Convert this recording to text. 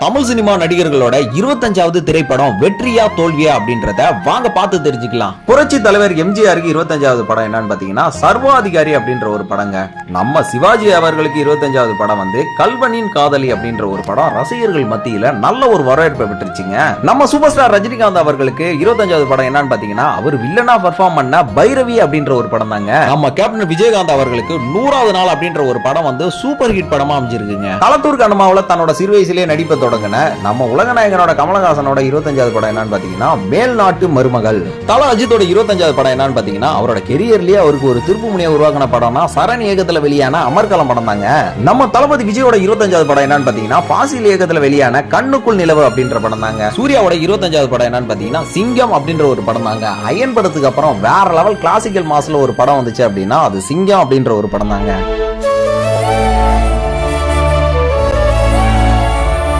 Tamil cinema நடிகர்களோட 25வது திரைப்படம் வெற்றியா தோல்வியா அப்படின்றத வாங்க பார்த்து தெரிஞ்சுக்கலாம். புரட்சி தலைவர் எம்ஜிஆருக்கு 25வது படம் என்னன்னு பாத்தீங்கன்னா சர்வாதிகாரி அப்படின்ற ஒரு படங்க. நம்ம சிவாஜி அவர்களுக்கு 25வது படம் வந்து கல்வனின் காதலி அப்படின்ற ஒரு படம் ரசிகர்கள் மத்தியில நல்ல ஒரு வரவேற்பை பெற்றுச்சுங்க. நம்ம சூப்பர் ஸ்டார் ரஜினிகாந்த் அவர்களுக்கு 25வது படம் என்னன்னு பாத்தீங்கன்னா அவர் வில்லனா பெர்ஃபார்ம் பண்ண பைரவி அப்படின்ற ஒரு படம் தாங்க. நம்ம கேப்டன் விஜயகாந்த் அவர்களுக்கு 100வது நாள் அப்படின்ற ஒரு படம் வந்து சூப்பர் ஹிட் படமா அமைஞ்சிருக்குங்க. களத்தூர் கண்ணமாவுல தன்னோட சிறு வயசுலேயே நடிப்பை தொடங்கின நம்ம உலகநாயகனோட கமலஹாசனோட 25வது படம் என்னன்னு பாத்தீங்கன்னா மேல்நாட்டு மருமகள். தல அஜித்தோட 25வது படம் என்னன்னு பாத்தீங்கன்னா அவரோட கெரியர்லயே அவருக்கு ஒரு திருப்பு முனையை உருவாக்கின படம்னா சரண் இயக்கத்துல வெளியான அமர்கலம் படம் தாங்க. நம்ம தளபதி விஜயோட 25வது படம் என்னன்னு பாத்தீங்கன்னா ஃபாசில் இயக்கத்துல வெளியான கண்ணுக்குள் நிலவு அப்படின்ற படம் தாங்க. சூர்யாவோட 25வது படம் என்னன்னு பாத்தீங்கன்னா சிங்கம் அப்படின்ற ஒரு படம் தாங்க. அயன் படத்துக்கு அப்புறம் வேற லெவல் கிளாசிக்கல் மாஸ்ல ஒரு படம் வந்துச்சு அப்படின்னா அது சிங்கம் அப்படின்ற ஒரு படம் தாங்க.